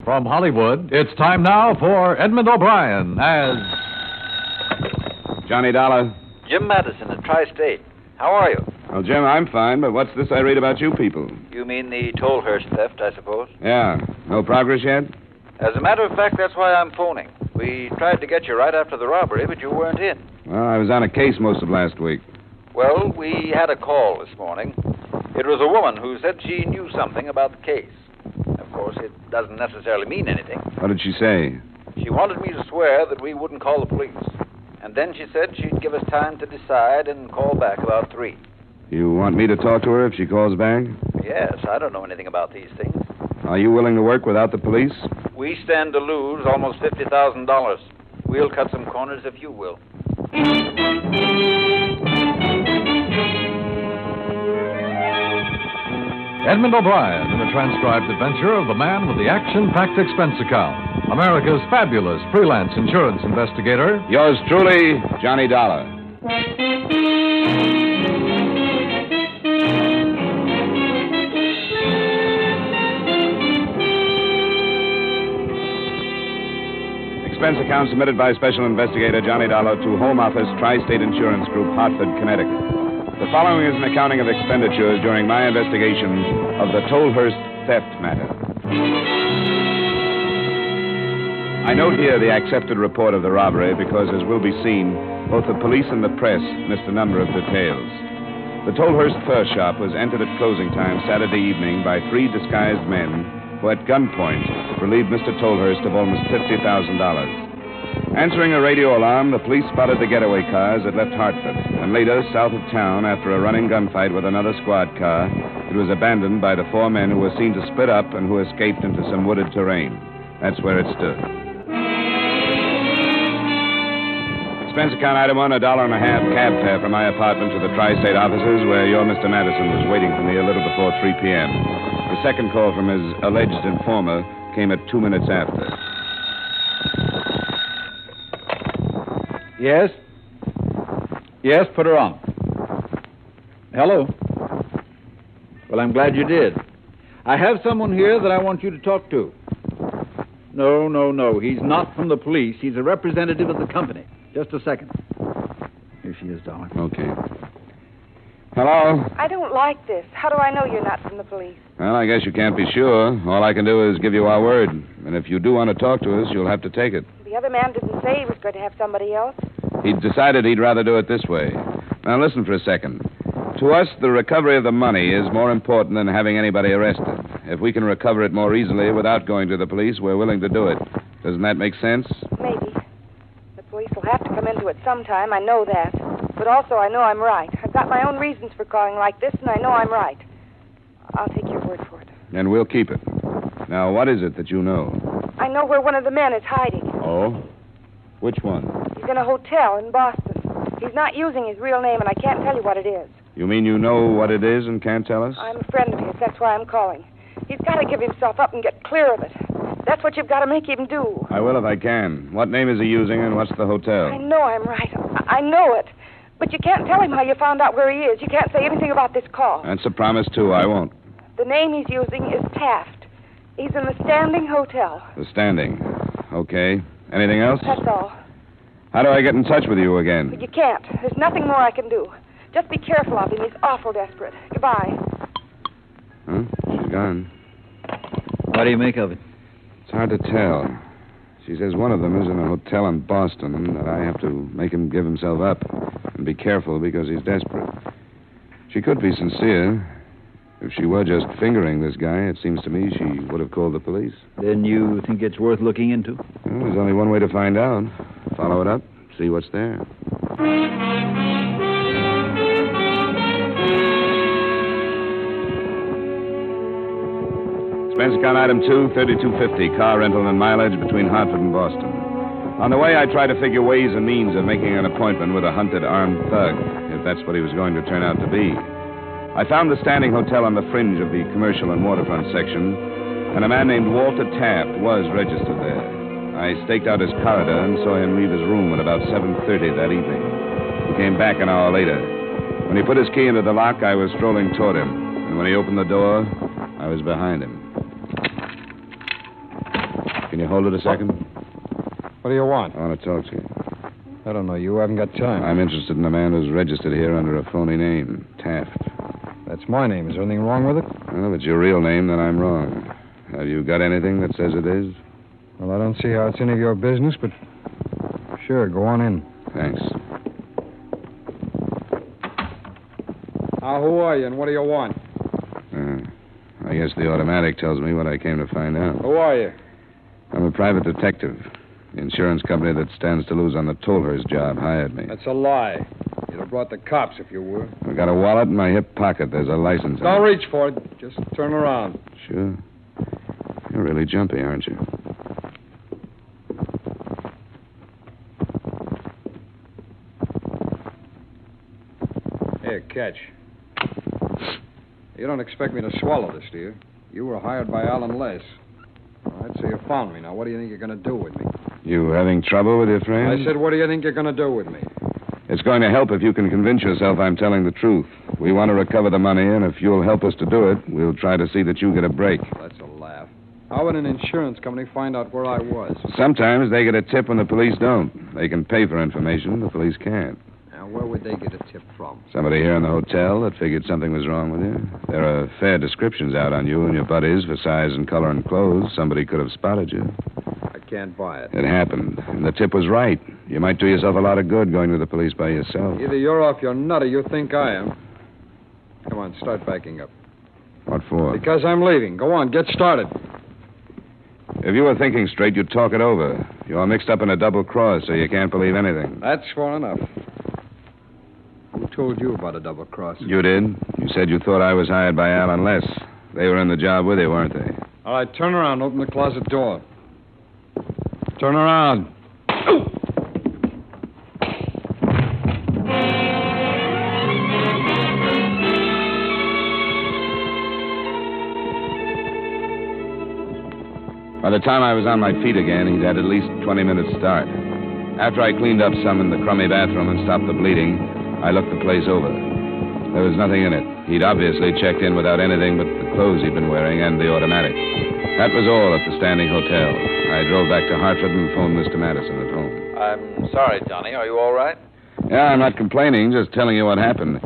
From Hollywood, it's time now for Edmund O'Brien as... Johnny Dollar. Jim Madison at Tri-State. How are you? Well, Jim, I'm fine, but what's this I read about you people? You mean the Tolhurst theft, I suppose? Yeah. No progress yet? As a matter of fact, that's why I'm phoning. We tried to get you right after the robbery, but you weren't in. Well, I was on a case most of last week. Well, we had a call this morning. It was a woman who said she knew something about the case. Of course, it doesn't necessarily mean anything. What did she say? She wanted me to swear that we wouldn't call the police. And then she said she'd give us time to decide and call back about 3. You want me to talk to her if she calls back? Yes, I don't know anything about these things. Are you willing to work without the police? We stand to lose almost $50,000. We'll cut some corners if you will. Edmund O'Brien in a transcribed adventure of the man with the action-packed expense account. America's fabulous freelance insurance investigator. Yours truly, Johnny Dollar. Expense account submitted by Special Investigator Johnny Dollar to Home Office, Tri-State Insurance Group, Hartford, Connecticut. The following is an accounting of expenditures during my investigation of the Tolhurst theft matter. I note here the accepted report of the robbery because, as will be seen, both the police and the press missed a number of details. The Tolhurst fur shop was entered at closing time Saturday evening by 3 disguised men who, at gunpoint, relieved Mr. Tolhurst of almost $50,000. Answering a radio alarm, the police spotted the getaway cars that left Hartford, and later, south of town, after a running gunfight with another squad car, it was abandoned by the 4 men who were seen to split up and who escaped into some wooded terrain. That's where it stood. Expense account item 1, $1.50 cab fare from my apartment to the Tri-State offices where your Mr. Madison was waiting for me a little before 3 p.m. The second call from his alleged informer came at 2 minutes after. Yes? Yes, put her on. Hello? Well, I'm glad you did. I have someone here that I want you to talk to. No. He's not from the police. He's a representative of the company. Just a second. Here she is, darling. Okay. Hello? I don't like this. How do I know you're not from the police? Well, I guess you can't be sure. All I can do is give you our word. And if you do want to talk to us, you'll have to take it. The other man didn't say he was going to have somebody else. He'd decided he'd rather do it this way. Now, listen for a second. To us, the recovery of the money is more important than having anybody arrested. If we can recover it more easily without going to the police, we're willing to do it. Doesn't that make sense? Maybe. The police will have to come into it sometime. I know that. But also, I know I'm right. I've got my own reasons for calling like this, and I know I'm right. I'll take your word for it. And we'll keep it. Now, what is it that you know? I know where one of the men is hiding. Oh? Which one? He's in a hotel in Boston. He's not using his real name, and I can't tell you what it is. You mean you know what it is and can't tell us? I'm a friend of his. That's why I'm calling. He's got to give himself up and get clear of it. That's what you've got to make him do. I will if I can. What name is he using and what's the hotel? I know I'm right. I know it. But you can't tell him how you found out where he is. You can't say anything about this call. That's a promise, too. I won't. The name he's using is Taft. He's in the Standing Hotel. The Standing. Okay. Anything else? That's all. How do I get in touch with you again? But you can't. There's nothing more I can do. Just be careful of him. He's awful desperate. Goodbye. Huh? She's gone. What do you make of it? It's hard to tell. She says one of them is in a hotel in Boston and that I have to make him give himself up and be careful because he's desperate. She could be sincere. If she were just fingering this guy, it seems to me she would have called the police. Then you think it's worth looking into? Well, there's only one way to find out. Follow it up, see what's there. Expense account item 2, $32.50, car rental and mileage between Hartford and Boston. On the way, I try to figure ways and means of making an appointment with a hunted armed thug, if that's what he was going to turn out to be. I found the Standing Hotel on the fringe of the commercial and waterfront section, and a man named Walter Taft was registered there. I staked out his corridor and saw him leave his room at about 7:30 that evening. He came back an hour later. When he put his key into the lock, I was strolling toward him, and when he opened the door, I was behind him. Can you hold it a second? What do you want? I want to talk to you. I don't know. You haven't got time. I'm interested in a man who's registered here under a phony name, Taft. That's my name. Is there anything wrong with it? Well, if it's your real name, then I'm wrong. Have you got anything that says it is? Well, I don't see how it's any of your business, but sure, go on in. Thanks. Now, who are you and what do you want? I guess the automatic tells me what I came to find out. Who are you? I'm a private detective. The insurance company that stands to lose on the Tolhurst job hired me. That's a lie. You'd have brought the cops if you were. I've got a wallet in my hip pocket. There's a license Don't reach for it. Just turn around. Sure. You're really jumpy, aren't you? Here, catch. You don't expect me to swallow this, do you? You were hired by Alan Less. All right, so you found me. Now, what do you think you're going to do with me? You having trouble with your friend? I said, what do you think you're going to do with me? It's going to help if you can convince yourself I'm telling the truth. We want to recover the money, and if you'll help us to do it, we'll try to see that you get a break. That's a laugh. How would an insurance company find out where I was? Sometimes they get a tip when the police don't. They can pay for information, the police can't. Now, where would they get a tip from? Somebody here in the hotel that figured something was wrong with you. There are fair descriptions out on you and your buddies for size and color and clothes. Somebody could have spotted you. I can't buy it. It happened, and the tip was right. You might do yourself a lot of good going to the police by yourself. Either you're off your nut or you think I am. Come on, start backing up. What for? Because I'm leaving. Go on, get started. If you were thinking straight, you'd talk it over. You're mixed up in a double cross, so you can't believe anything. That's far enough. Who told you about a double cross? You did. You said you thought I was hired by Alan Less. They were in the job with you, weren't they? All right, turn around. Open the closet door. Turn around. By the time I was on my feet again, he'd had at least 20 minutes start. After I cleaned up some in the crummy bathroom and stopped the bleeding, I looked the place over. There was nothing in it. He'd obviously checked in without anything but the clothes he'd been wearing and the automatic. That was all at the Standing Hotel. I drove back to Hartford and phoned Mr. Madison at home. I'm sorry, Johnny. Are you all right? Yeah, I'm not complaining, just telling you what happened.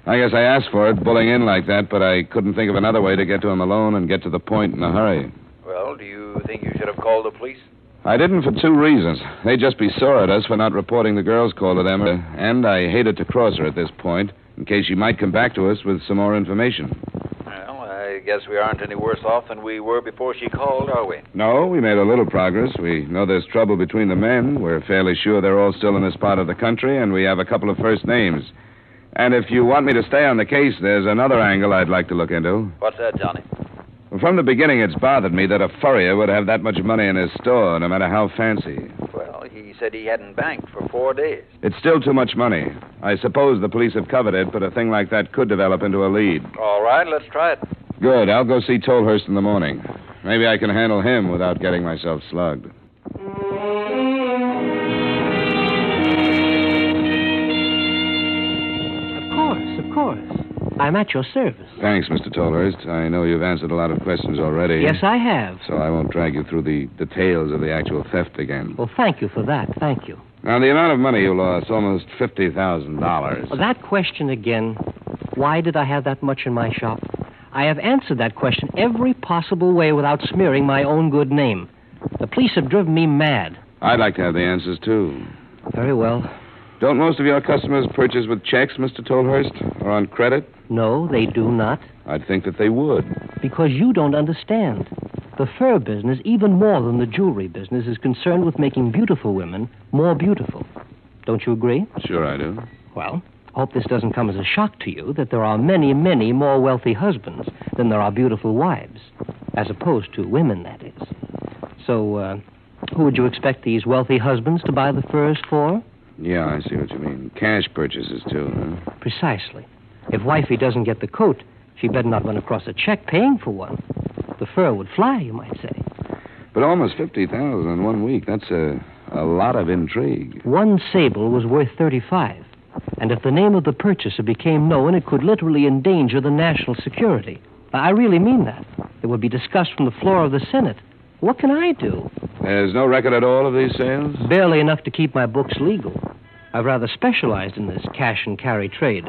I guess I asked for it, bullying in like that, but I couldn't think of another way to get to him alone and get to the point in a hurry. Well, do you think you should have called the police? I didn't for two reasons. They'd just be sore at us for not reporting the girl's call to them, and I hated to cross her at this point, in case she might come back to us with some more information. Well, I guess we aren't any worse off than we were before she called, are we? No, we made a little progress. We know there's trouble between the men. We're fairly sure they're all still in this part of the country, and we have a couple of first names. And if you want me to stay on the case, there's another angle I'd like to look into. What's that, Johnny? From the beginning, it's bothered me that a furrier would have that much money in his store, no matter how fancy. Well, he said he hadn't banked for 4 days. It's still too much money. I suppose the police have covered it, but a thing like that could develop into a lead. All right, let's try it. Good. I'll go see Tolhurst in the morning. Maybe I can handle him without getting myself slugged. Of course. I'm at your service. Thanks, Mr. Tolhurst. I know you've answered a lot of questions already. Yes, I have. So I won't drag you through the details of the actual theft again. Well, thank you for that. Thank you. Now, the amount of money you lost, almost $50,000. Well, that question again. Why did I have that much in my shop? I have answered that question every possible way without smearing my own good name. The police have driven me mad. I'd like to have the answers, too. Very well. Don't most of your customers purchase with checks, Mr. Tolhurst, or on credit? No, they do not. I'd think that they would. Because you don't understand. The fur business, even more than the jewelry business, is concerned with making beautiful women more beautiful. Don't you agree? Sure I do. Well, I hope this doesn't come as a shock to you that there are many, many more wealthy husbands than there are beautiful wives. As opposed to women, that is. So, who would you expect these wealthy husbands to buy the furs for? Yeah, I see what you mean. Cash purchases, too, huh? Precisely. If wifey doesn't get the coat, she better not run across a check paying for one. The fur would fly, you might say. But almost $50,000 in 1 week. That's a lot of intrigue. One sable was worth $35. And if the name of the purchaser became known, it could literally endanger the national security. I really mean that. It would be discussed from the floor of the Senate. What can I do? There's no record at all of these sales? Barely enough to keep my books legal. I've rather specialized in this cash and carry trade.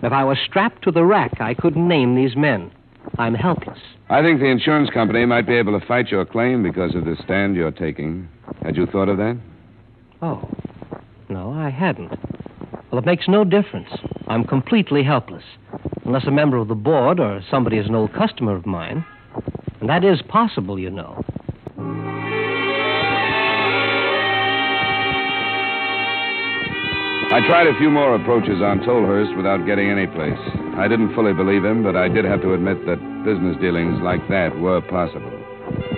If I was strapped to the rack, I couldn't name these men. I'm helpless. I think the insurance company might be able to fight your claim because of the stand you're taking. Had you thought of that? Oh, no, I hadn't. Well, it makes no difference. I'm completely helpless. Unless a member of the board or somebody is an old customer of mine. And that is possible, you know. I tried a few more approaches on Tolhurst without getting any place. I didn't fully believe him, but I did have to admit that business dealings like that were possible.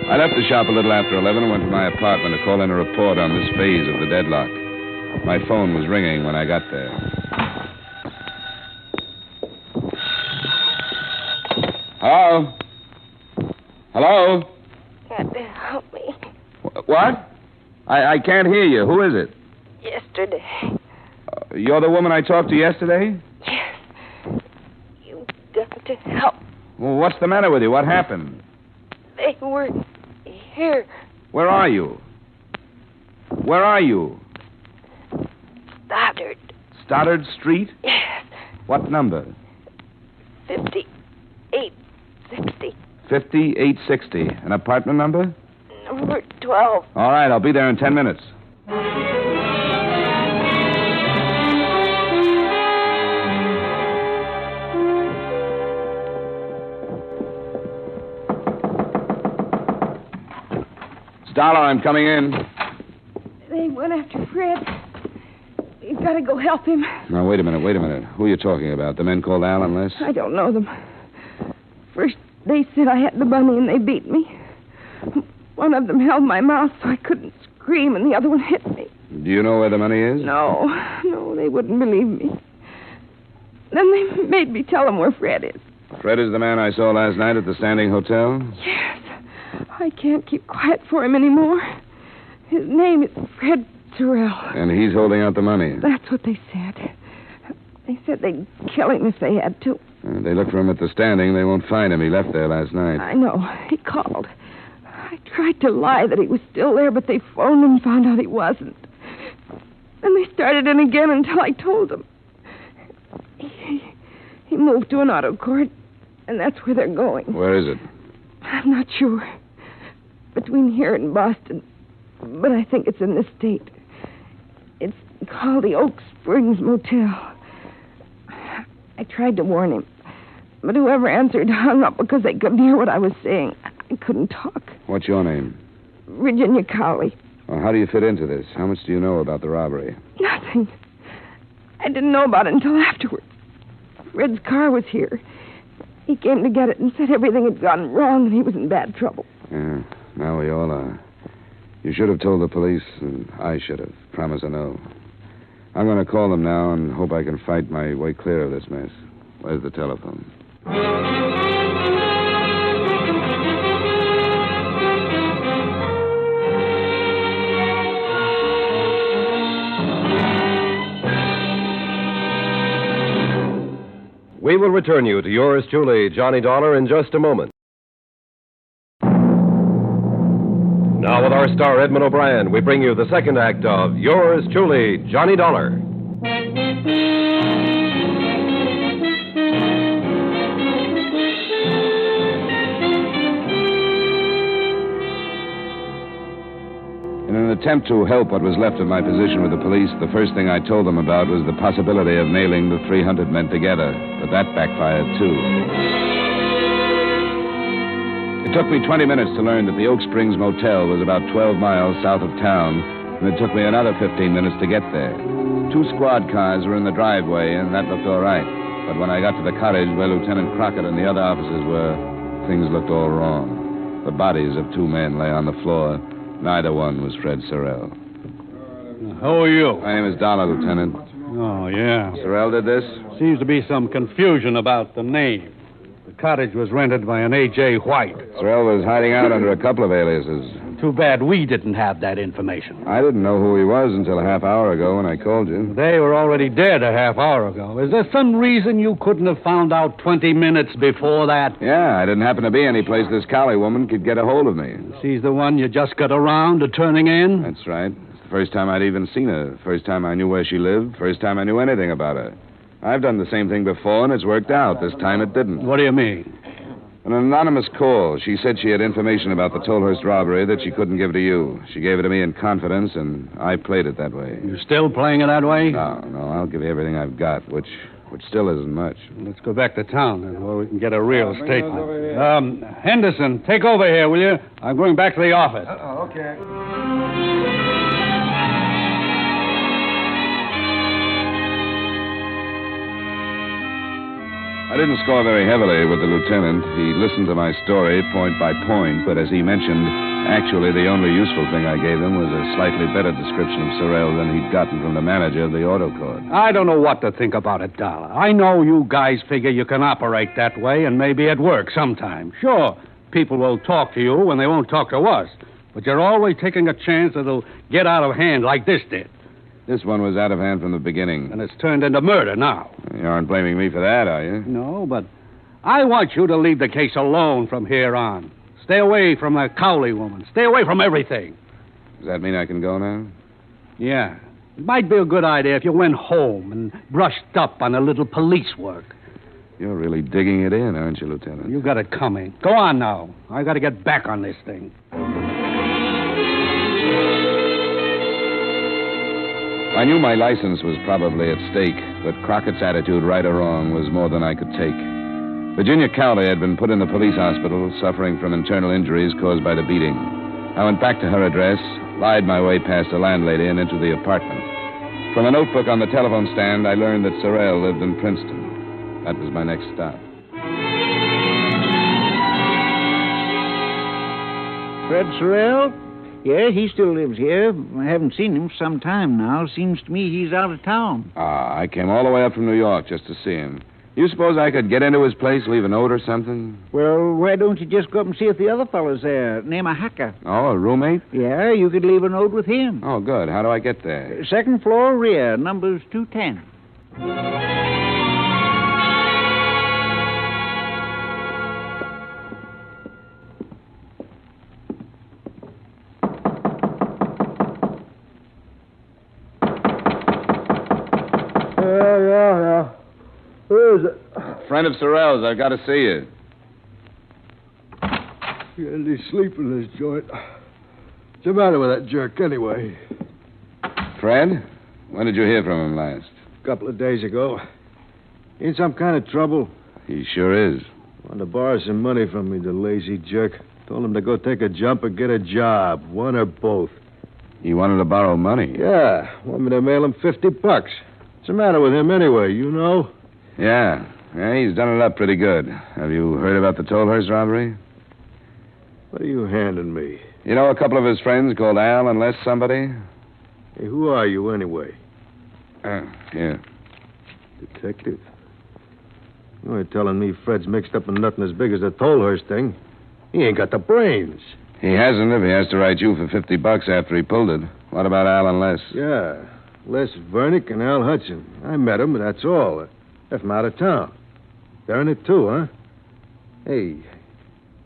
I left the shop a little after 11 and went to my apartment to call in a report on this phase of the deadlock. My phone was ringing when I got there. Hello? Hello? Had to help me. What? I can't hear you. Who is it? Yesterday. You're the woman I talked to yesterday? Yes. You got to help. Well, what's the matter with you? What happened? They were here. Where are you? Where are you? Stoddard. Stoddard Street? Yes. What number? 5860. 5860. An apartment number? Number 12. All right, I'll be there in 10 minutes. Dollar, I'm coming in. They went after Fred. You've got to go help him. Now, wait a minute. Who are you talking about? The men called Al and Les? I don't know them. First, they said I had the money and they beat me. One of them held my mouth so I couldn't scream, and the other one hit me. Do you know where the money is? No, they wouldn't believe me. Then they made me tell them where Fred is. Fred is the man I saw last night at the Standing Hotel? Yes. I can't keep quiet for him anymore. His name is Fred Terrell. And he's holding out the money? That's what they said. They said they'd kill him if they had to. They look for him at the Standing. They won't find him. He left there last night. I know. He called. I tried to lie that he was still there, but they phoned and found out he wasn't. Then they started in again until I told them. He moved to an auto court, and that's where they're going. Where is it? I'm not sure. Between here and Boston. But I think it's in this state. It's called the Oak Springs Motel. I tried to warn him. But whoever answered hung up because they couldn't hear what I was saying. I couldn't talk. What's your name? Virginia Cowley. Well, how do you fit into this? How much do you know about the robbery? Nothing. I didn't know about it until afterwards. Fred's car was here. He came to get it and said everything had gone wrong and he was in bad trouble. Yeah, now we all are. You should have told the police, and I should have. Promise I know. I'm going to call them now and hope I can fight my way clear of this mess. Where's the telephone? We will return you to yours truly, Johnny Dollar, in just a moment. Now, with our star, Edmund O'Brien, we bring you the second act of Yours Truly, Johnny Dollar. In an attempt to help what was left of my position with the police, the first thing I told them about was the possibility of nailing the 300 men together, but that backfired, too. It took me 20 minutes to learn that the Oak Springs Motel was about 12 miles south of town, and it took me another 15 minutes to get there. 2 squad cars were in the driveway, and that looked all right. But when I got to the cottage where Lieutenant Crockett and the other officers were, things looked all wrong. The bodies of 2 men lay on the floor. Neither one was Fred Sorrell. Who are you? My name is Dollar, Lieutenant. Oh, yeah. Sorrell did this? Seems to be some confusion about the name. The cottage was rented by an A.J. White. Sorrell was hiding out under a couple of aliases. Too bad we didn't have that information. I didn't know who he was until a half hour ago when I called you. They were already dead a half hour ago. Is there some reason you couldn't have found out 20 minutes before that? Yeah, I didn't happen to be any place this Cowley woman could get a hold of me. She's the one you just got around to turning in? That's right. It's the first time I'd even seen her. First time I knew where she lived. First time I knew anything about her. I've done the same thing before, and it's worked out. This time it didn't. What do you mean? An anonymous call. She said she had information about the Tolhurst robbery that she couldn't give to you. She gave it to me in confidence, and I played it that way. You still playing it that way? No, I'll give you everything I've got, which still isn't much. Let's go back to town, then, where we can get a real statement. Henderson, take over here, will you? I'm going back to the office. Okay. I didn't score very heavily with the lieutenant. He listened to my story point by point, but as he mentioned, actually the only useful thing I gave him was a slightly better description of Sorrell than he'd gotten from the manager of the auto court. I don't know what to think about it, Dollar. I know you guys figure you can operate that way, and maybe it works sometime. Sure, people will talk to you when they won't talk to us, but you're always taking a chance that it'll get out of hand like this did. This one was out of hand from the beginning. And it's turned into murder now. You aren't blaming me for that, are you? No, but I want you to leave the case alone from here on. Stay away from the Cowley woman. Stay away from everything. Does that mean I can go now? Yeah. It might be a good idea if you went home and brushed up on a little police work. You're really digging it in, aren't you, Lieutenant? You got it coming. Go on now. I got to get back on this thing. I knew my license was probably at stake, but Crockett's attitude, right or wrong, was more than I could take. Virginia Cowley had been put in the police hospital, suffering from internal injuries caused by the beating. I went back to her address, lied my way past the landlady and into the apartment. From a notebook on the telephone stand, I learned that Sorrell lived in Princeton. That was my next stop. Fred Sorrell? Yeah, he still lives here. I haven't seen him for some time now. Seems to me he's out of town. I came all the way up from New York just to see him. You suppose I could get into his place, leave a note or something? Well, why don't you just go up and see if the other fellow's there? Name a Hacker. Oh, a roommate? Yeah, you could leave a note with him. Oh, good. How do I get there? Second floor, rear, number's 210. Yeah. Who is it? Friend of Sorrell's. I've got to see you. He's sleeping in this joint. What's the matter with that jerk, anyway? Fred? When did you hear from him last? A couple of days ago. In some kind of trouble. He sure is. Wanted to borrow some money from me, the lazy jerk. Told him to go take a jump or get a job. One or both. He wanted to borrow money? Yeah. Want me to mail him $50. What's the matter with him, anyway? You know? Yeah, he's done it up pretty good. Have you heard about the Tolhurst robbery? What are you handing me? You know a couple of his friends called Al and Les somebody? Hey, who are you, anyway? Here. Detective. You ain't telling me Fred's mixed up in nothing as big as the Tolhurst thing. He ain't got the brains. He hasn't if he has to write you for $50 after he pulled it. What about Al and Les? Yeah. Les Vernick and Al Hudson. I met them, but that's all. They're from out of town. They're in it, too, huh? Hey,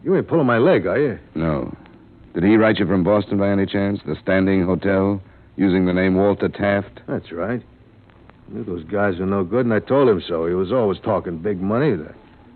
you ain't pulling my leg, are you? No. Did he write you from Boston by any chance? The Standing Hotel? Using the name Walter Taft? That's right. I knew those guys were no good, and I told him so. He was always talking big money.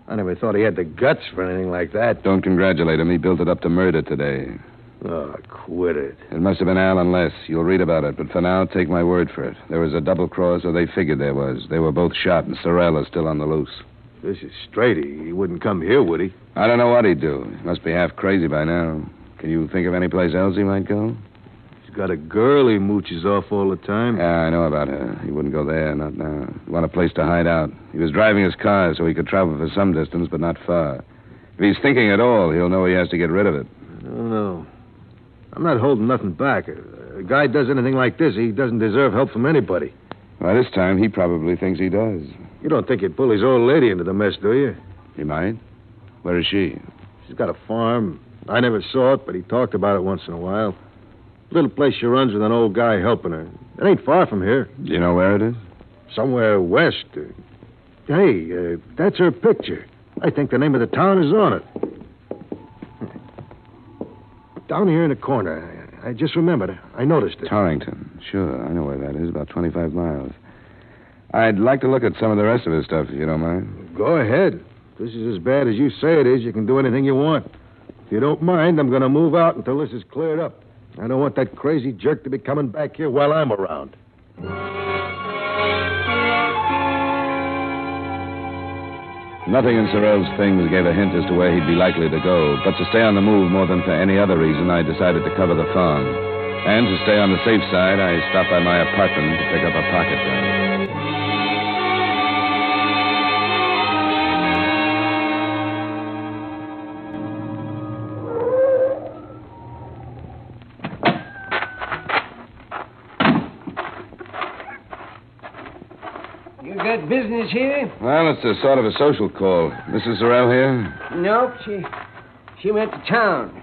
I never thought he had the guts for anything like that. Don't congratulate him. He built it up to murder today. Oh, quit it. It must have been Al and Les. You'll read about it, but for now, take my word for it. There was a double cross, or they figured there was. They were both shot, and Sorrell is still on the loose. This is straight. He wouldn't come here, would he? I don't know what he'd do. He must be half crazy by now. Can you think of any place else he might go? He's got a girl he mooches off all the time. Yeah, I know about her. He wouldn't go there, not now. He wanted a place to hide out. He was driving his car so he could travel for some distance, but not far. If he's thinking at all, he'll know he has to get rid of it. I don't know. I'm not holding nothing back. A guy does anything like this, he doesn't deserve help from anybody. By this time, he probably thinks he does. You don't think he'd pull his old lady into the mess, do you? He might. Where is she? She's got a farm, I never saw it, but he talked about it once in a while. Little place she runs with an old guy helping her. It ain't far from here. Do you know where it is? Somewhere west. Hey, that's her picture. I think the name of the town is on it. Down here in the corner. I just remembered. I noticed it. Torrington. Sure, I know where that is. About 25 miles. I'd like to look at some of the rest of his stuff, if you don't mind. Go ahead. If this is as bad as you say it is, you can do anything you want. If you don't mind, I'm going to move out until this is cleared up. I don't want that crazy jerk to be coming back here while I'm around. Nothing in Sorrell's things gave a hint as to where he'd be likely to go, but to stay on the move more than for any other reason, I decided to cover the farm. And to stay on the safe side, I stopped by my apartment to pick up a pocket gun. You got business here? Well, it's a sort of a social call. Mrs. Sorrell here? Nope, she went to town.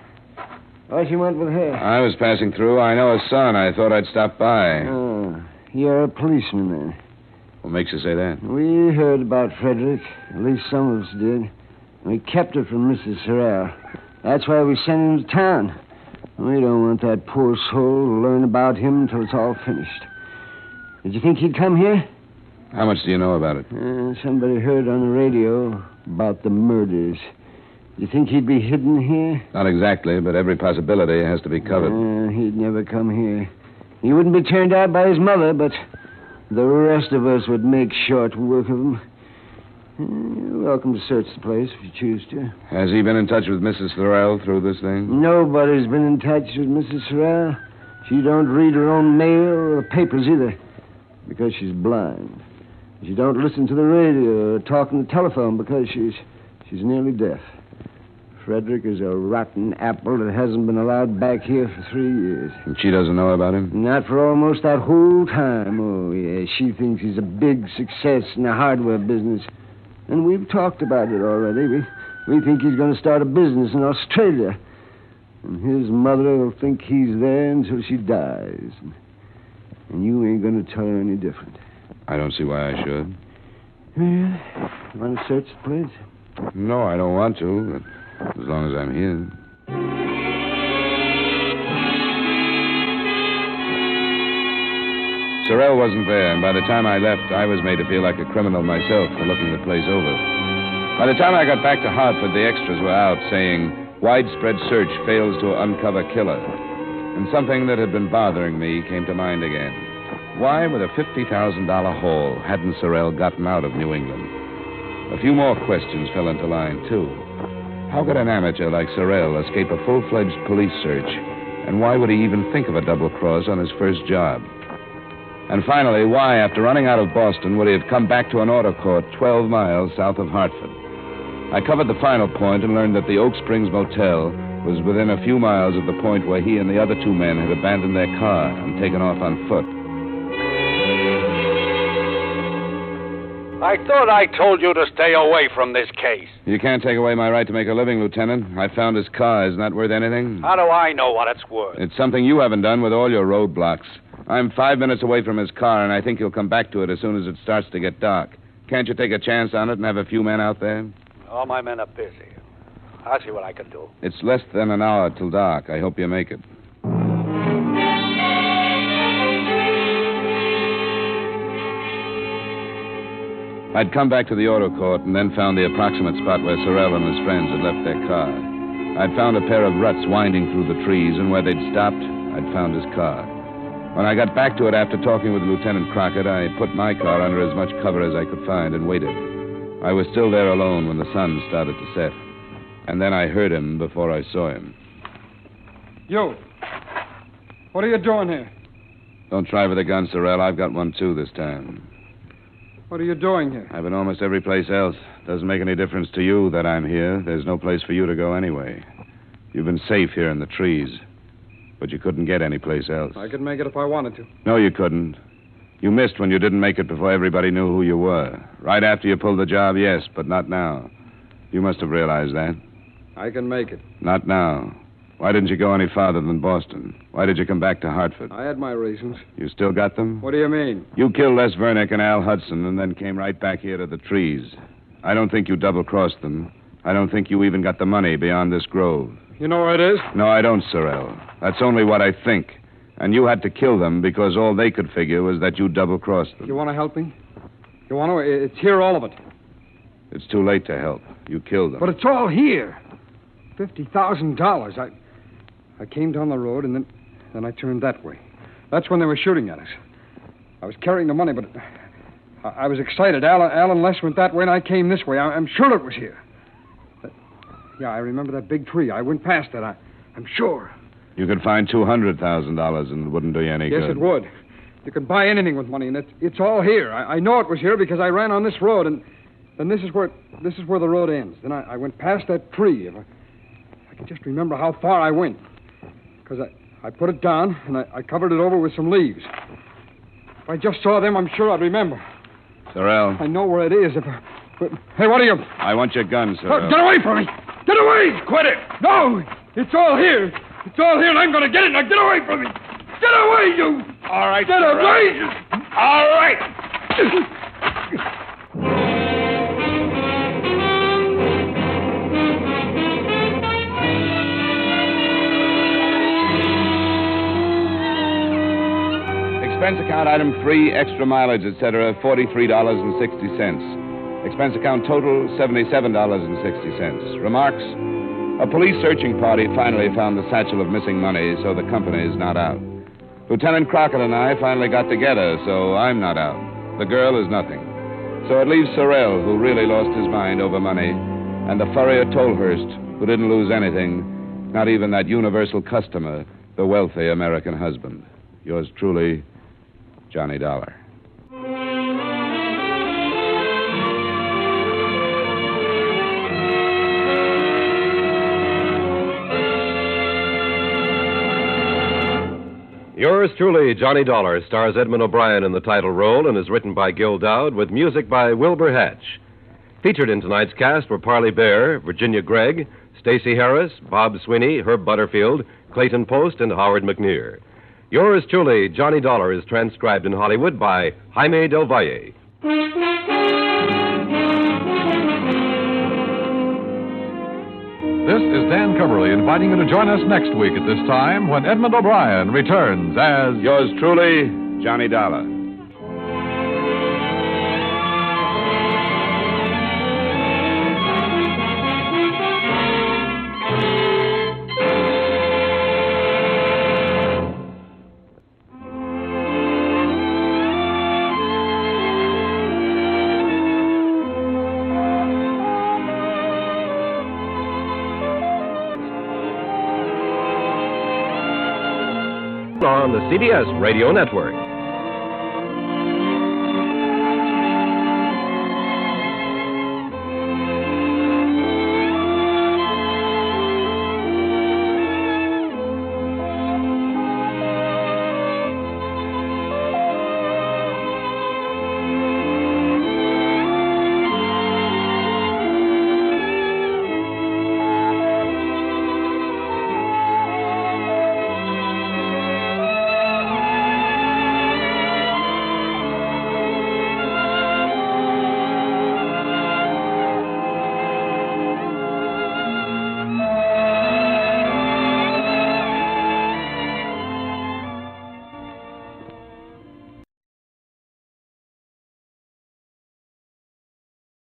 Oh, she went with her. I was passing through. I know her son. I thought I'd stop by. Oh, you're a policeman then. What makes you say that? We heard about Frederick. At least some of us did. We kept it from Mrs. Sorrell. That's why we sent him to town. We don't want that poor soul to learn about him until it's all finished. Did you think he'd come here? How much do you know about it? Somebody heard on the radio about the murders. You think he'd be hidden here? Not exactly, but every possibility has to be covered. He'd never come here. He wouldn't be turned out by his mother, but the rest of us would make short work of him. You're welcome to search the place if you choose to. Has he been in touch with Mrs. Sorrell through this thing? Nobody's been in touch with Mrs. Sorrell. She don't read her own mail or the papers either, because she's blind. She don't listen to the radio or talk on the telephone because she's nearly deaf. Frederick is a rotten apple that hasn't been allowed back here for 3 years. And she doesn't know about him? Not for almost that whole time. Oh, yeah. She thinks he's a big success in the hardware business. And we've talked about it already. We think he's going to start a business in Australia. And his mother will think he's there until she dies. And you ain't going to tell her any different. I don't see why I should. Yeah. Want to search the place? No, I don't want to, but as long as I'm here. Sorrell wasn't there, and by the time I left, I was made to feel like a criminal myself for looking the place over. By the time I got back to Hartford, the extras were out saying, widespread search fails to uncover killer. And something that had been bothering me came to mind again. Why, with a $50,000 haul, hadn't Sorrell gotten out of New England? A few more questions fell into line, too. How could an amateur like Sorrell escape a full-fledged police search? And why would he even think of a double cross on his first job? And finally, why, after running out of Boston, would he have come back to an auto court 12 miles south of Hartford? I covered the final point and learned that the Oak Springs Motel was within a few miles of the point where he and the other two men had abandoned their car and taken off on foot. I thought I told you to stay away from this case. You can't take away my right to make a living, Lieutenant. I found his car. Isn't that worth anything? How do I know what it's worth? It's something you haven't done with all your roadblocks. I'm 5 minutes away from his car, and I think he'll come back to it as soon as it starts to get dark. Can't you take a chance on it and have a few men out there? All my men are busy. I'll see what I can do. It's less than an hour till dark. I hope you make it. I'd come back to the auto court and then found the approximate spot where Sorrell and his friends had left their car. I'd found a pair of ruts winding through the trees, and where they'd stopped, I'd found his car. When I got back to it after talking with Lieutenant Crockett, I put my car under as much cover as I could find and waited. I was still there alone when the sun started to set. And then I heard him before I saw him. You. What are you doing here? Don't try with a gun, Sorrell. I've got one, too, this time. What are you doing here? I've been almost every place else. Doesn't make any difference to you that I'm here. There's no place for you to go anyway. You've been safe here in the trees. But you couldn't get any place else. I could make it if I wanted to. No, you couldn't. You missed when you didn't make it before everybody knew who you were. Right after you pulled the job, yes, but not now. You must have realized that. I can make it. Not now. Why didn't you go any farther than Boston? Why did you come back to Hartford? I had my reasons. You still got them? What do you mean? You killed Les Vernick and Al Hudson and then came right back here to the trees. I don't think you double-crossed them. I don't think you even got the money beyond this grove. You know where it is? No, I don't, Sorrell. That's only what I think. And you had to kill them because all they could figure was that you double-crossed them. You want to help me? You want to? It's here, all of it. It's too late to help. You killed them. But it's all here. $50,000. I came down the road, and then I turned that way. That's when they were shooting at us. I was carrying the money, but I was excited. Al and Les went that way, and I came this way. I'm sure it was here. Yeah, I remember that big tree. I went past that. I'm sure. You could find $200,000, and it wouldn't do you any good. Yes, it would. You can buy anything with money, and it's all here. I know it was here because I ran on this road, and this is where the road ends. Then I went past that tree. If I can just remember how far I went. Because I put it down, and I covered it over with some leaves. If I just saw them, I'm sure I'd remember. Sorrell. I know where it is. But, hey, what are you... I want your gun, Sorrell. Oh, get away from me! Get away! Quit it! No! It's all here! It's all here, and I'm going to get it! Now get away from me! Get away, you! All right, Get away! All right! Expense account item 3, extra mileage, etc., $43.60. Expense account total, $77.60. Remarks: a police searching party finally found the satchel of missing money, so the company is not out. Lieutenant Crockett and I finally got together, so I'm not out. The girl is nothing. So it leaves Sorrell, who really lost his mind over money, and the furrier Tolhurst, who didn't lose anything, not even that universal customer, the wealthy American husband. Yours truly, Johnny Dollar. Yours truly, Johnny Dollar, stars Edmund O'Brien in the title role and is written by Gil Dowd with music by Wilbur Hatch. Featured in tonight's cast were Parley Bear, Virginia Gregg, Stacey Harris, Bob Sweeney, Herb Butterfield, Clayton Post, and Howard McNear. Yours truly, Johnny Dollar, is transcribed in Hollywood by Jaime Del Valle. This is Dan Coverly inviting you to join us next week at this time when Edmund O'Brien returns as... Yours truly, Johnny Dollar. On the CBS Radio Network.